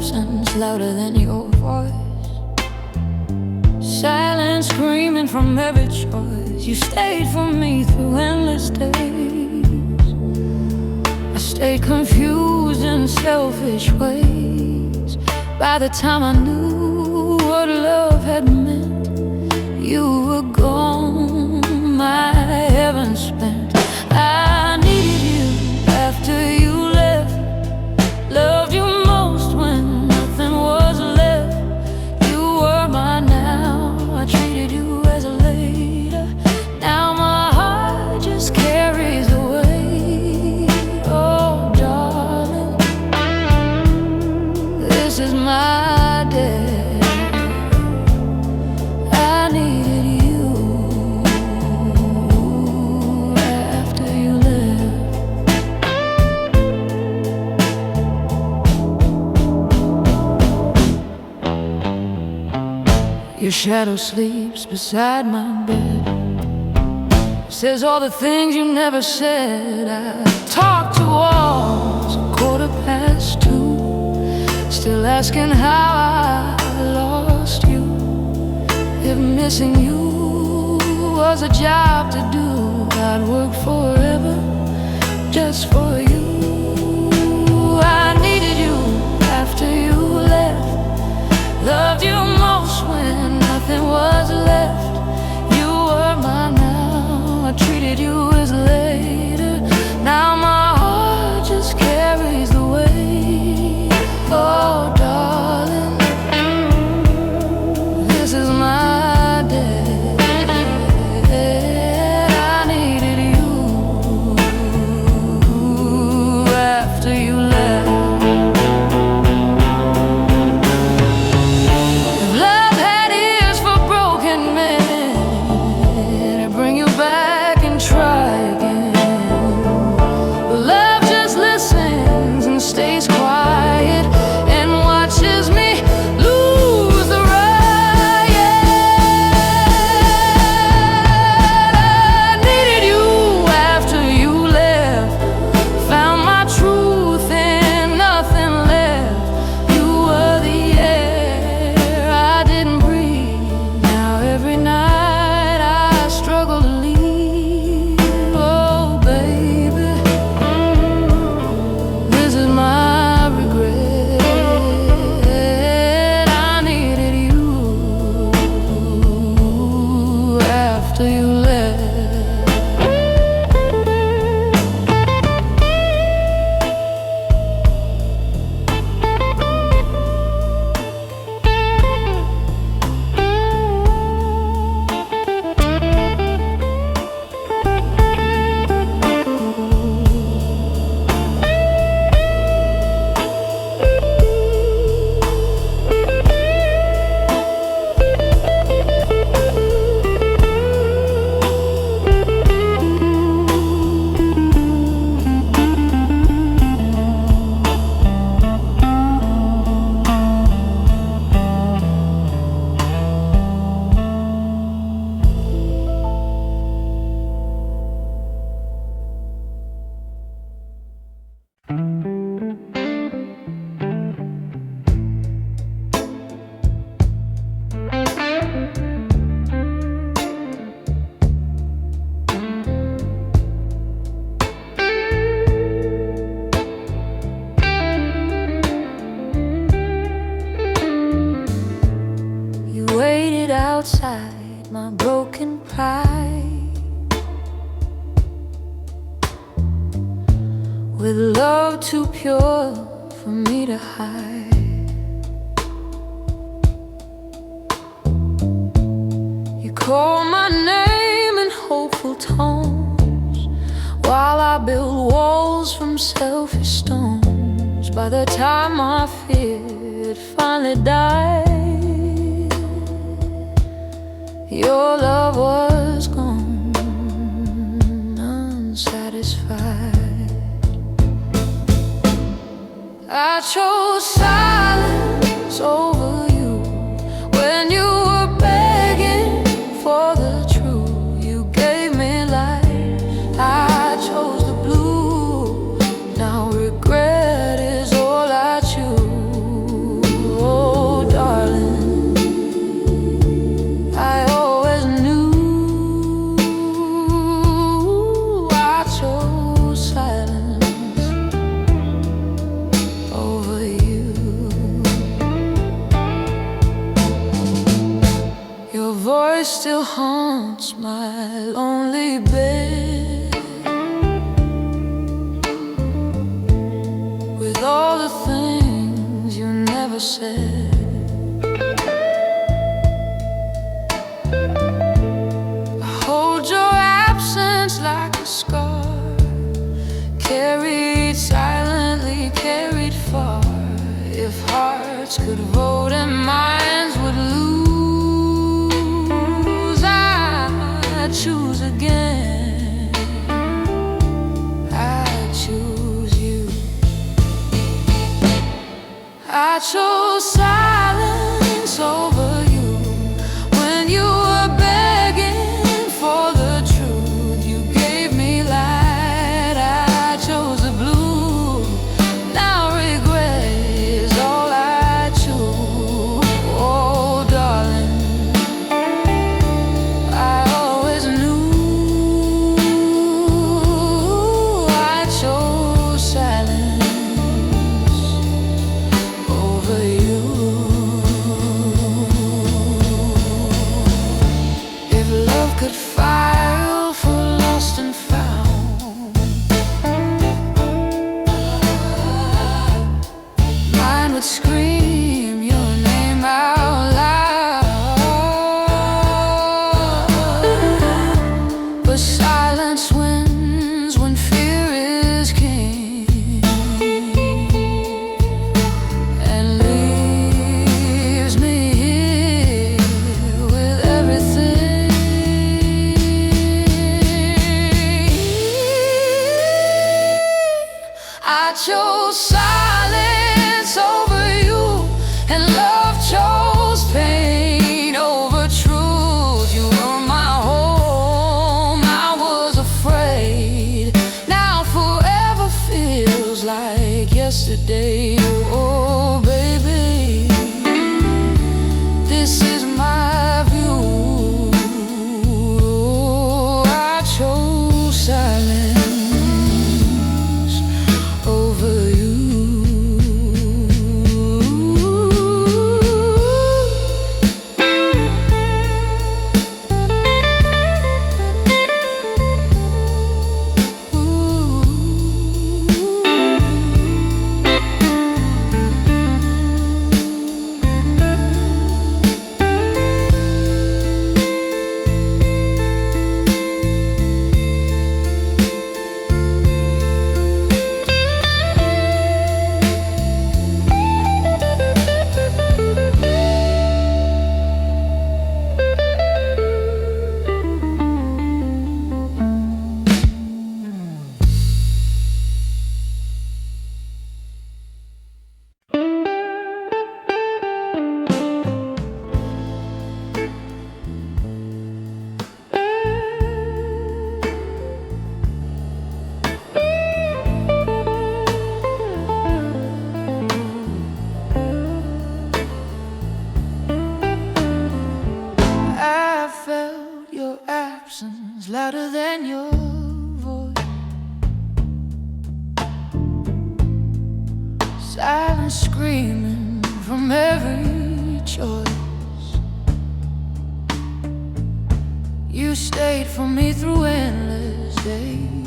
absence louder than your voice. Silence screaming from every choice. You stayed for me through endless days. I stayed confused in selfish ways. By the time I knew what love had meant, you were gone, my heaven spent. I needed you after you left. Loved you most when nothing was left. You were mine now, I treated you as a later. Now my heart just carries the weight. Oh darling, this is my day. I needed you after you left. Your shadow sleeps beside my bed, says all the things you never said. I talk to walls 2:15, still asking how I lost you. If missing you was a job to do, I'd work forever just for you. I needed you after you left. Loved you most when nothing was left. You were mine now, I treated you as later. Now my heart just carries the weight. Oh darling, this is my day. I needed you after you left. If love had ears for broken men, I'd bring you back and try again. But love just listens and stays quiet and watches me lose the riot. I needed you after you left. Found my truth in nothing left. You were the air I didn't breathe. Now every night I struggle to leave. Oh baby, this is my regret. I needed you after you left. You waited outside my broken pride, with love too pure for me to hide. You call my name in hopeful tones, while I build walls from selfish stones. By the time I feared finally died, your love was gone, unsatisfied. I chose silence over you when you were begging for the truth. You gave me life, I chose the blue. Now regret is all I choose. still haunts my lonely bed, with all the things you never said. I hold your absence like a scar, carried silently, carried far. If hearts could vote and minds would lose, I'd choose again. I'd choose you. I chose silence over you when you were begging for the truth. You gave me light, I chose the blue. Now regret is all I choose. Oh darling, I always knew I chose silence over you. If love could file for lost and found, mine would scream your name out loud. But silence wins when fear is king, and leaves me here with everything. I chose silence over you, and love chose pain over truth. You were my home, I was afraid. Now forever feels like yesterday. Oh baby, this is my view. I chose silence over you. I felt your absence louder than your voice. Silence screaming from every choice. You stayed for me through endless days.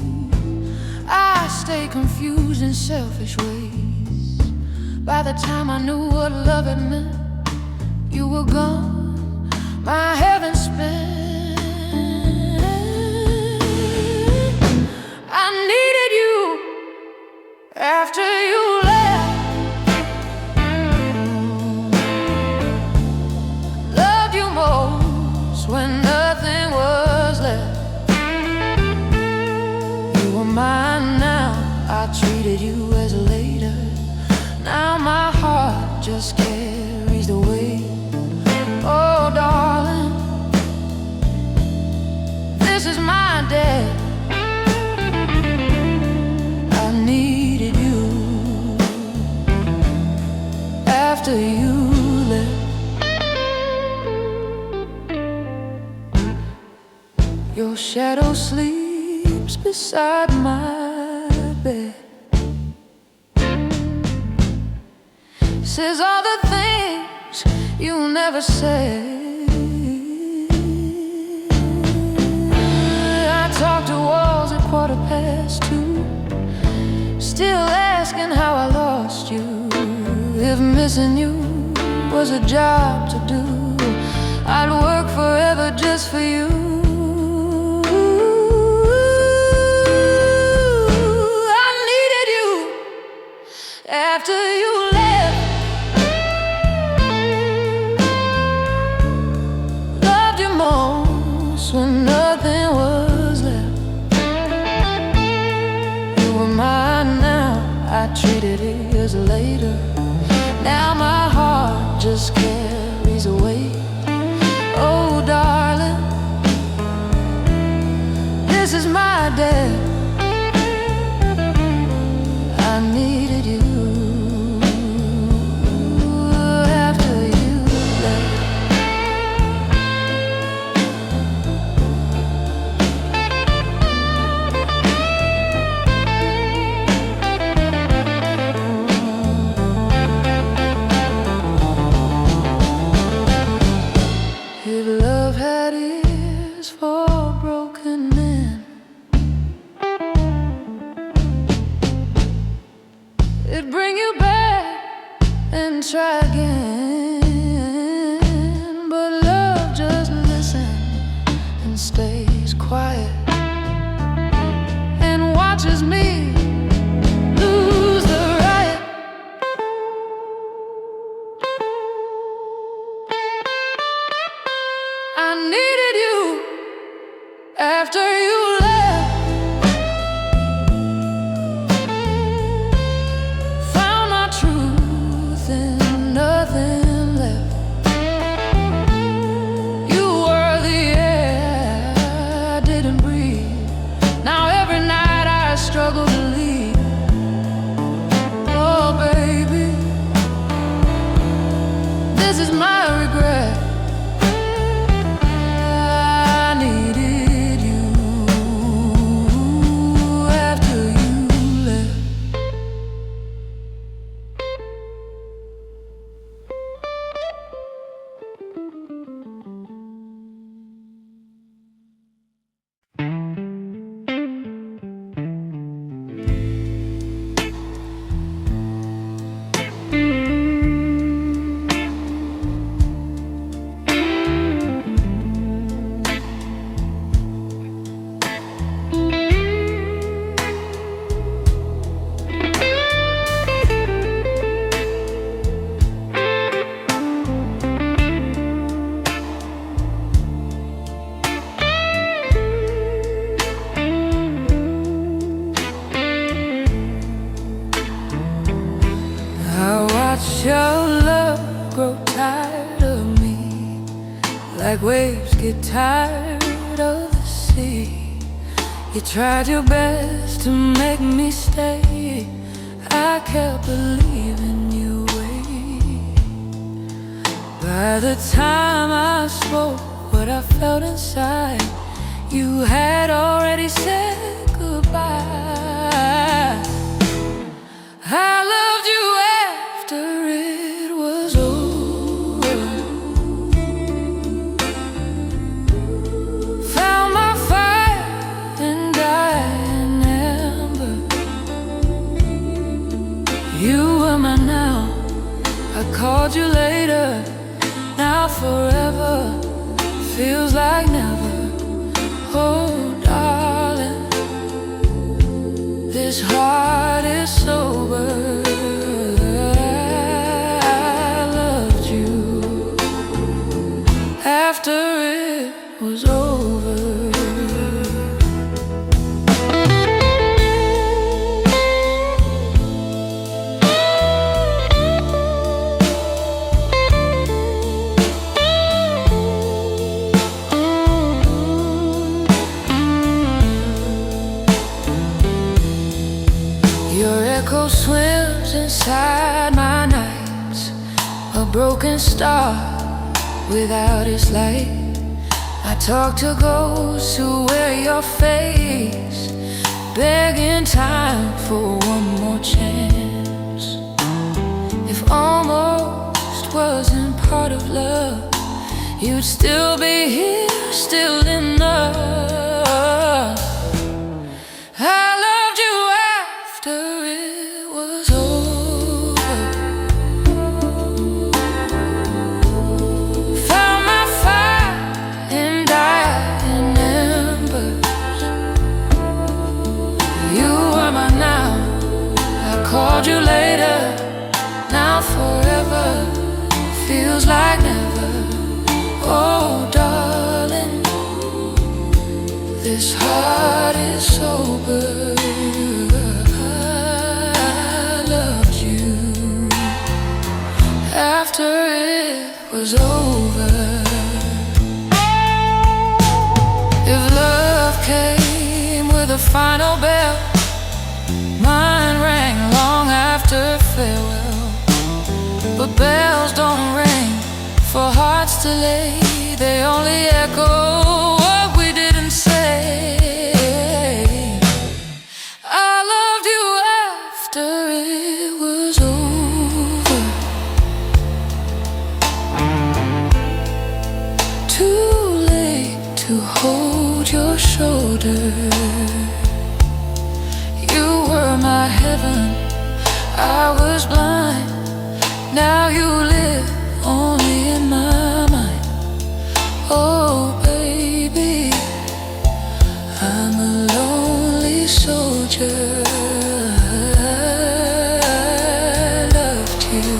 I stayed confused in selfish ways. By the time I knew what love had meant, you were gone, my heaven spent. I needed you after you left. Loved you most when nothing was left. You were mine now, I treated you as later. Now my heart just carries the weight. Oh darling, this is my debt. I needed you after you left. Your shadow sleeps beside my bed, says all the things you never said. If missing you was a job to do, I'd work forever just for you. I needed you after you left. Loved you most when nothing was left. You were mine now, I treated it years later. Now my heart just carries a weight. Oh darling, this is my debt. I needed you after you left. If love had ears for broken men, it'd bring you back and try again. But love just listens and stays quiet and watches me lose the riot. I needed you after you left. Found my truth and nothing left. You were the air I didn't breathe. Now every night I struggle to leave. Oh baby, this is my regret. Your love grow tired of me, like waves get tired of the sea. You tried your best to make me stay. I kept believing you would. By the time I spoke what I felt inside, you had already said goodbye. I loved you after it was over. Found my fire and dying ember. You were my now, I called you later. Now forever feels like never. Oh darling, this heart is sober. After it was over. Your echo swims inside my nights, a broken star without its light. I talk to ghosts who wear your face, begging time for one more chance. If almost wasn't part of love, you'd still be here, still enough. I loved you after it was over. called you later. Now forever feels like never. Oh darling, this heart is sober. I loved you after it was over. If love came with a final bell, mine rang long after farewell. But bells don't ring for hearts delayed. They only echo what we didn't say. I loved you after it was over. Too late to hold your shoulder. You were my heaven, I was blind. Now you live only in my mind. Oh baby, I'm a lonely soldier. I loved you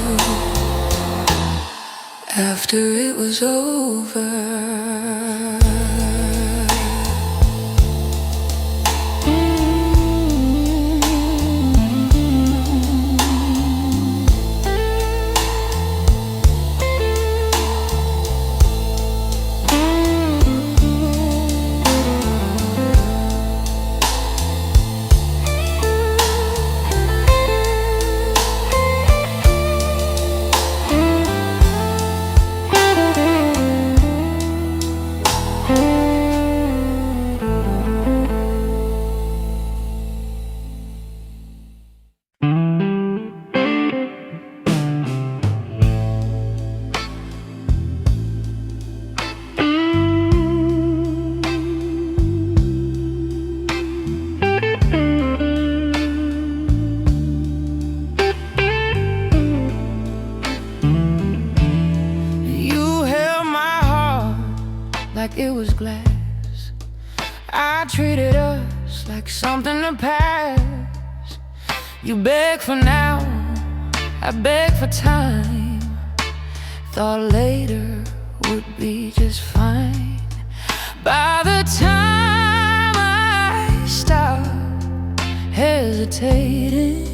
after it was over. Like it was glass. I treated us like something to pass. You beg for now, I beg for time. Thought later would be just fine. By the time I stopped hesitating,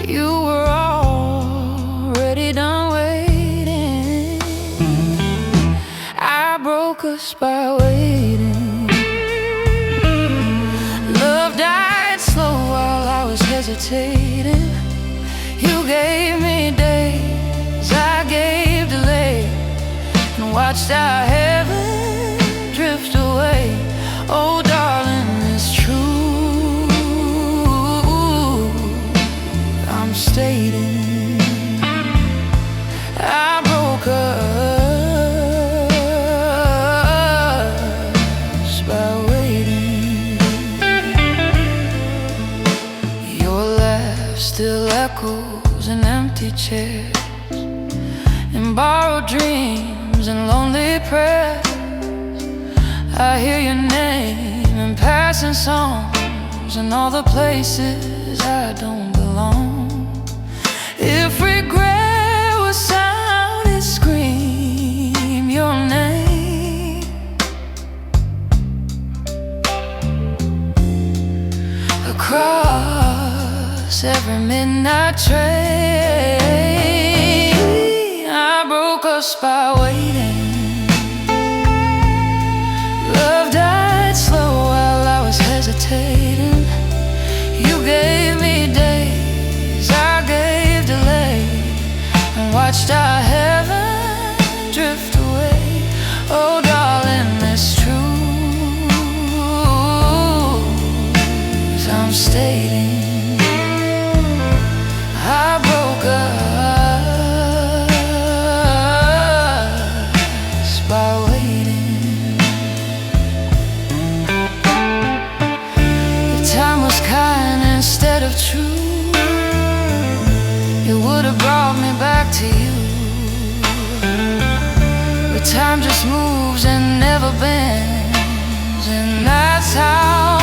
you were already done waiting. I broke us by waiting. Love died slow while I was hesitating. You gave me days, I gave delay, and watched our heaven drift away. Oh darling, it's true, I'm stating. I broke us by waiting. Your laugh still echoes in empty chairs, in borrowed dreams and lonely prayers. I hear your name in passing songs, in all the places I don't belong. If regret was sound, it scream your name. Across every midnight train, I broke us by waiting. Love died slow while I was hesitating. You gave me days, I gave delay, and watched our heaven drift away. Oh darling, it's true, as I'm stating. I broke us by waiting. The time was kind instead of true. It would have brought me back to you. But time just moves and never bends, and that's how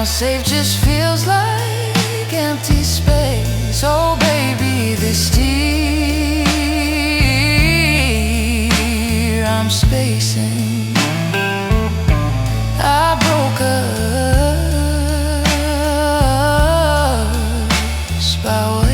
safe just feels like empty space. Oh baby, this tear I'm spacing, I broke us by waiting.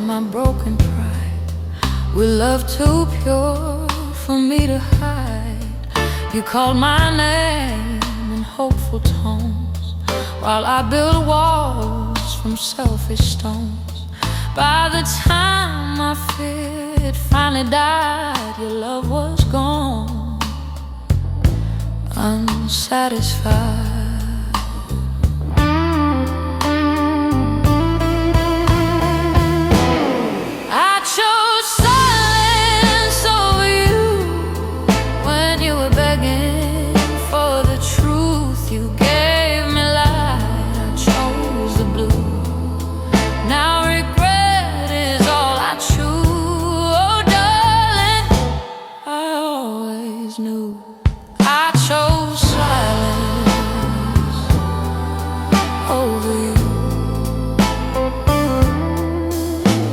My broken pride, with love too pure for me to hide. You called my name in hopeful tones, while I built walls from selfish stones. By the time my fear had finally died, your love was gone, unsatisfied. I chose silence over you.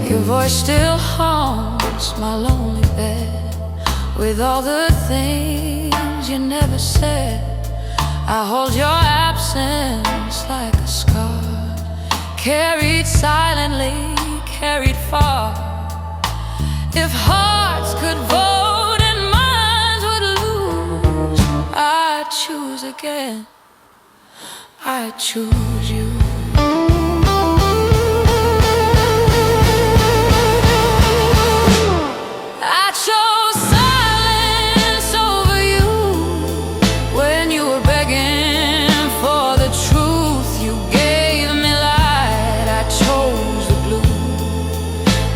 Your voice still haunts my lonely bed, with all the things you never said. I hold your absence like a scar, carried silently, carried far. If hearts could vote and minds would lose, I'd choose again, I'd choose you. I chose silence over you when you were begging for the truth. You gave me light, I chose the blue.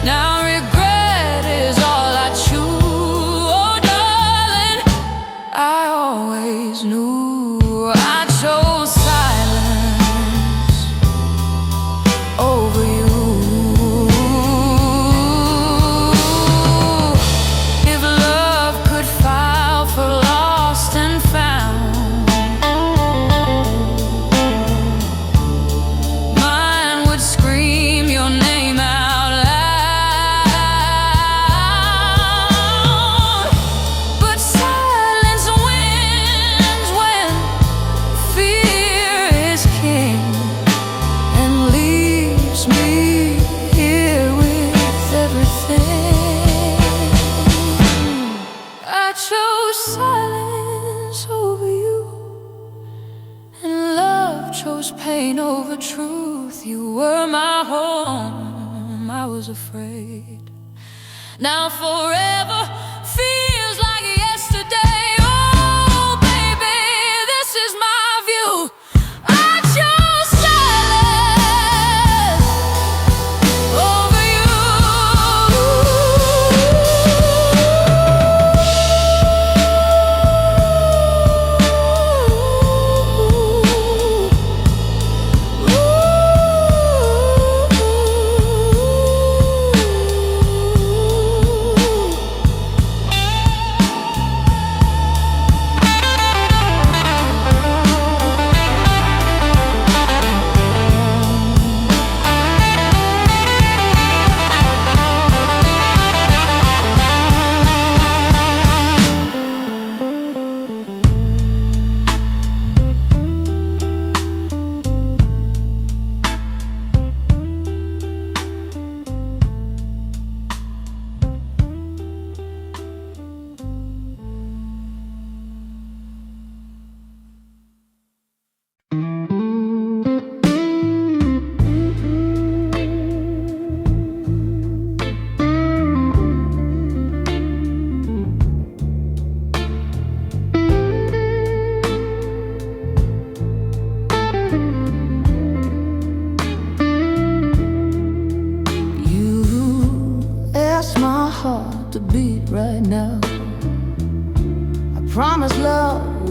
Now regret is all I choose. Oh darling, I always knew. I chose silence over you. If love could file for lost and found, mine would scream your name out loud. But silence wins when fear is king, and leaves me here with everything. I chose silence over you, and love chose pain over truth. You were my home, I was afraid. Now forever feels like yesterday. Oh baby, this is my view. I chose silence over you.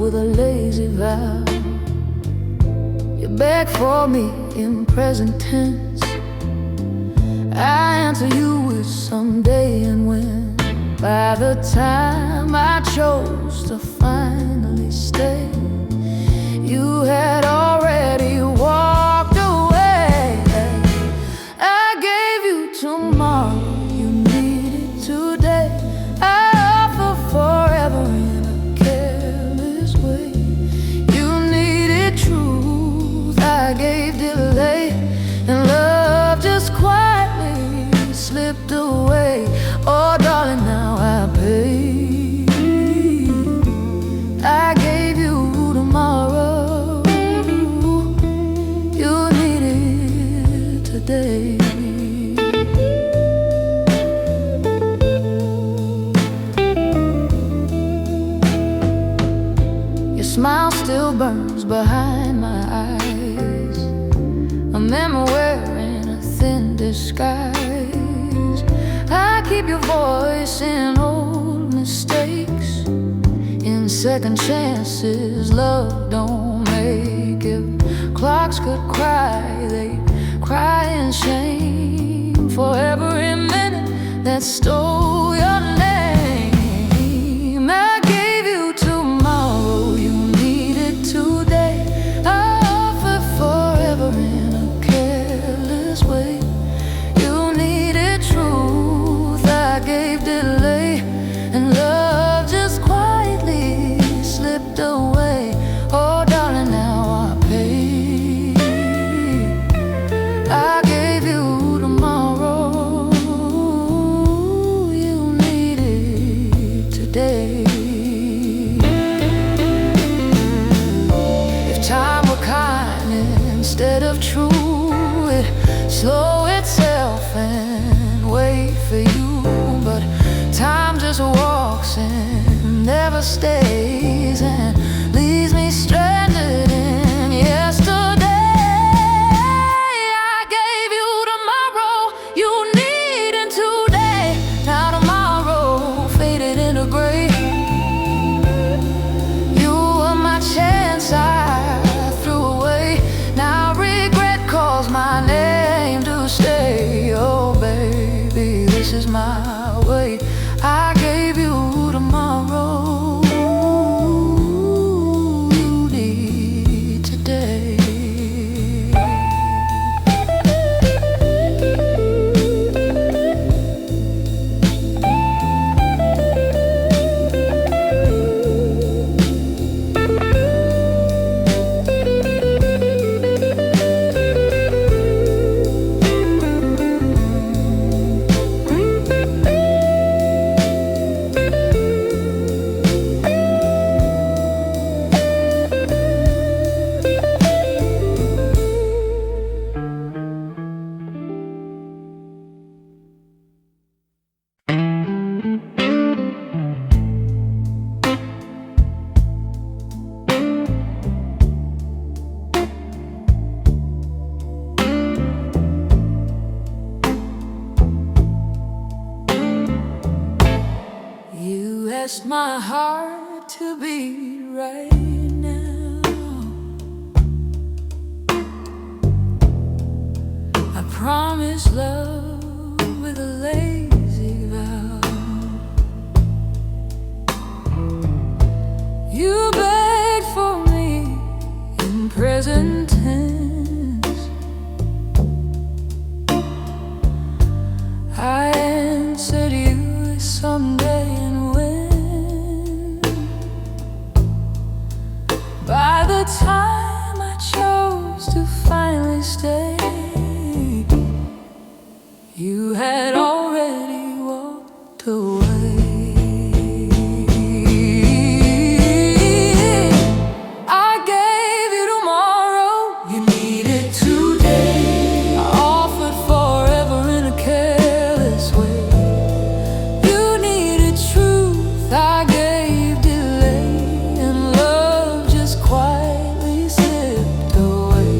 with a lazy vow. You beg for me in present tense. I answer you with someday and when. By the time I chose to finally stay, you had already walked away. I gave you tomorrow, you needed today. I offer forever in a careless way. You needed truth, I gave delay, and love just quietly slipped away. Oh darling, now I pay. I gave you tomorrow, you needed today. Your smile still burns behind my eyes, a memory wearing a thin disguise. I keep your voice in old mistakes, in second chances love don't make. If clocks could cry, they'd cry in shame for every minute that stole your name. I gave you tomorrow, you needed today. I offered forever in a careless way. You needed truth, I gave delay, and love just quietly slipped away. Oh darling, now I pay. I gave you tomorrow, you needed today. If time were kind instead of true, it'd slow itself and wait for you. But time just walks and never stays, and leaves me stranded in yesterday. I gave you tomorrow, you needed today. Now tomorrow faded into gray. You were my chance I threw away. Now regret calls my name to stay. Oh baby, this is my way. I gave you tomorrow, you need today. You asked my heart to beat right now. I promise love with a lazy vow. You begged for me in present tense. I answered you with someday and when. By the time I chose to finally stay, you had already walked away. I gave you tomorrow, you needed today. I offered forever in a careless way. You needed truth, I gave delay, and love just quietly slipped away.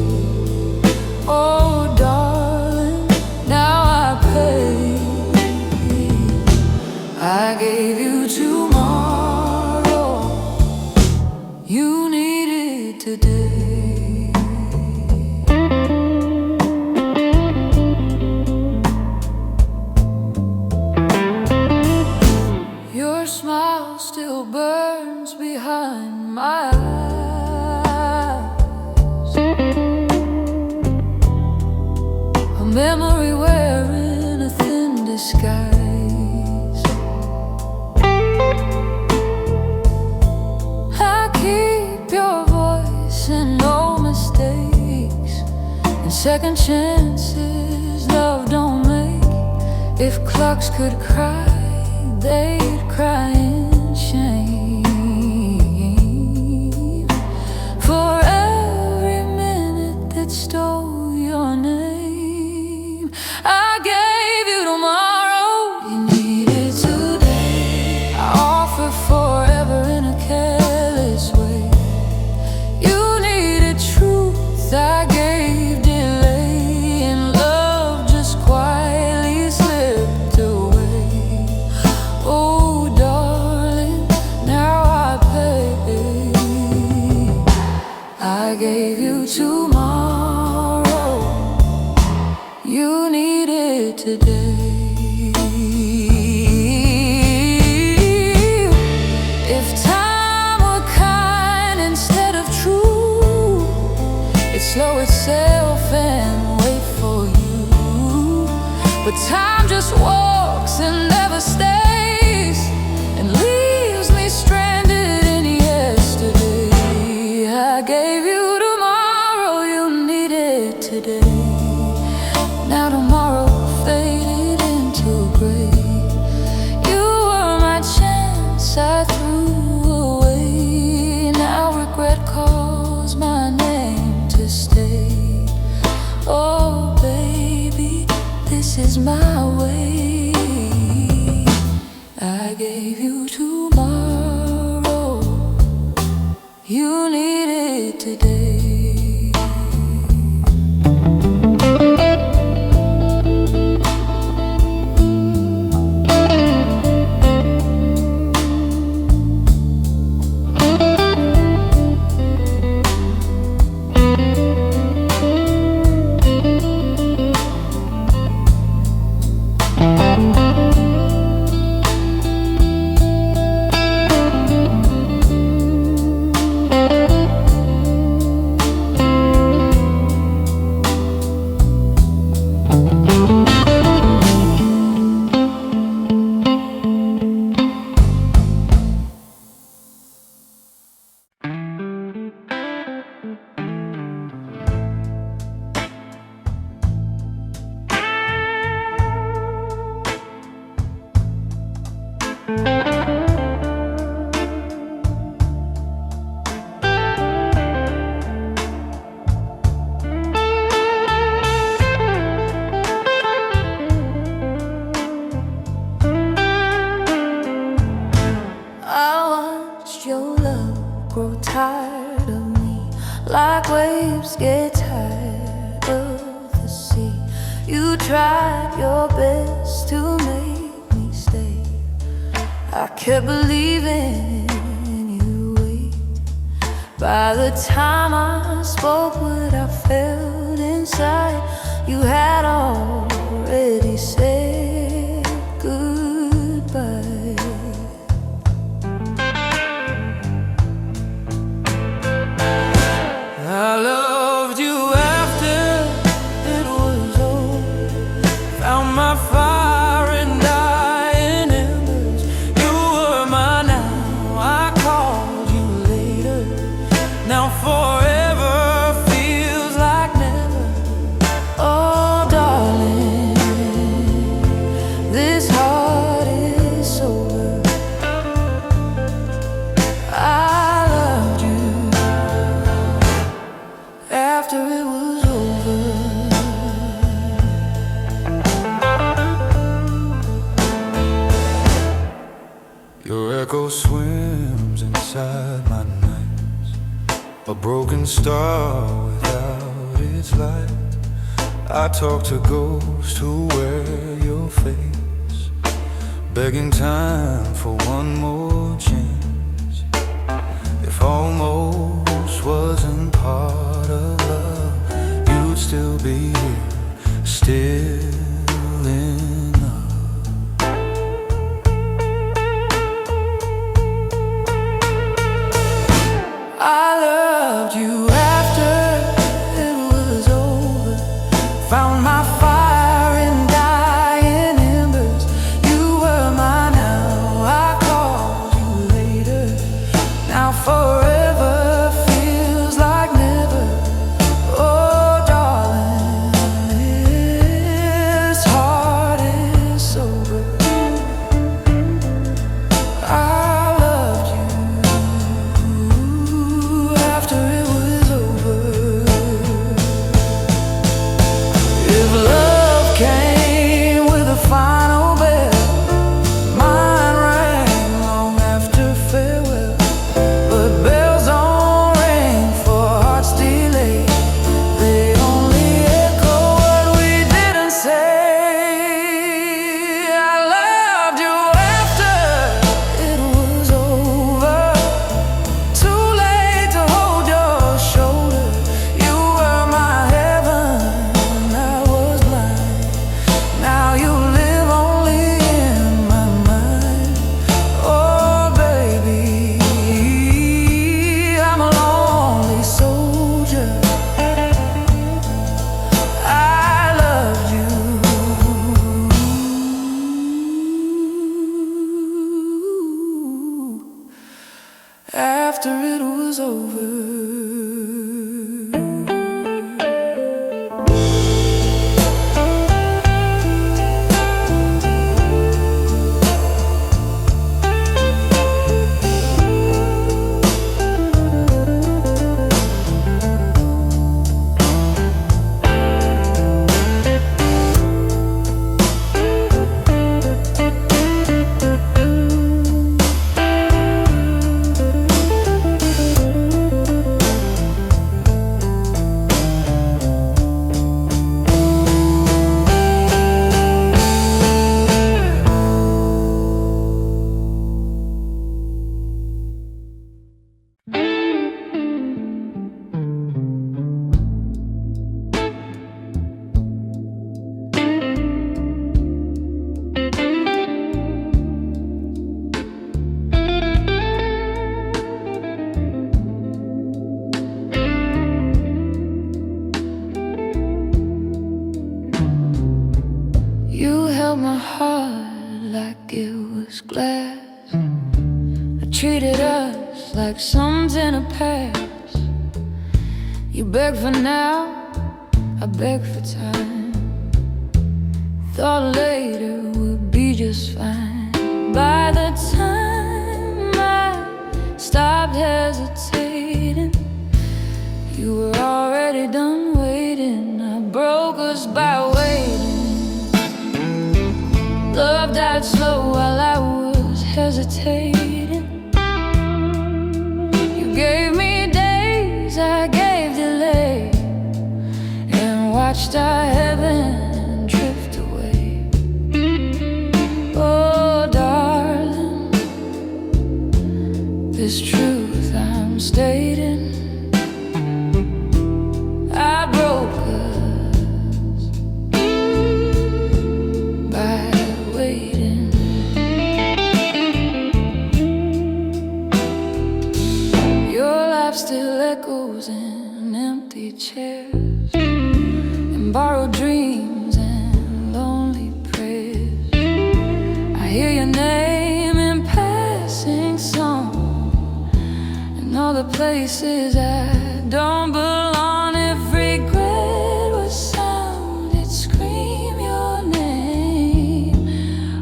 Oh darling, now I pay. I gave you tomorrow, you skies. I keep your voice and no mistakes, and second chances love don't make. If clocks could cry, they'd cry in shame. For every minute that stole your name, I gave you tomorrow, you needed today. I offer forever in a careless way. You needed truth, I gave delay, and love just quietly slipped away. Oh darling, now I pay. I gave you tomorrow, you need it today. If time were kind instead of true, it'd slow itself and wait for you. But time just walks and never stays, and leaves me stranded in yesterday. I gave you tomorrow, you need it today. Now tomorrow faded into gray. You were my chance I threw away. Now regret calls my name to stay. Oh baby, this is my way. I gave you tomorrow, you need it today. Grow tired of me, like waves get tired of the sea. You tried your best to make me stay. I kept believing you wait. By the time I spoke what I felt inside, you had already said goodbye. I loved you after it was over. Found my fire and dying embers. You were mine, now I called you later. Now forever feels like never. Oh darling, this heart is sober. I loved you after it was over. Your echo swims inside my nights, a broken star without its light. I talk to ghosts who wear your face, begging time for one more chance. If almost wasn't part of love, you'd still be here, still in love. I loved you after it was over. Found my fire in dying embers. after it was over. You held my heart like it was glass. I treated us like something to pass. You begged for now, I begged for time. Thought later would be just fine. By the time I stopped hesitating, you were already done waiting. I broke us by waiting. Love died slow while I was hesitating. You gave me days, I gave delay, and watched our heaven drift away. Oh, darling, this truth I'm stating, I broke us by waiting. Your laugh still echoes in empty chairs, and borrowed dreams and lonely prayers. I hear your name in passing song, and all the places I don't belong. If regret was sound, it'd scream your name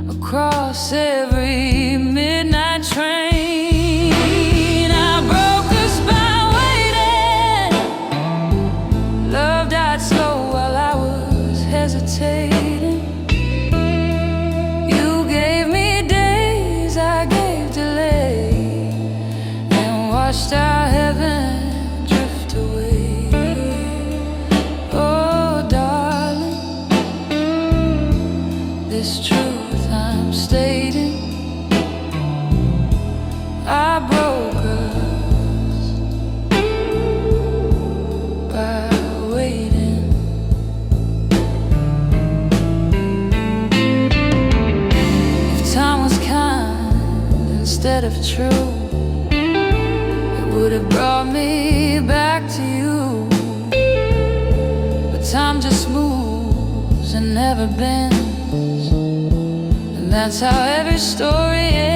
across every midnight train. I broke us by waiting. Love died slow while I was hesitating. You gave me days, I gave delay, and watched our heaven drift away. Oh, darling, this truth I'm stating, I broke us by waiting. If time was kind instead of true, it would have brought me back to you. But time just moves and never bends, and that's how every story ends.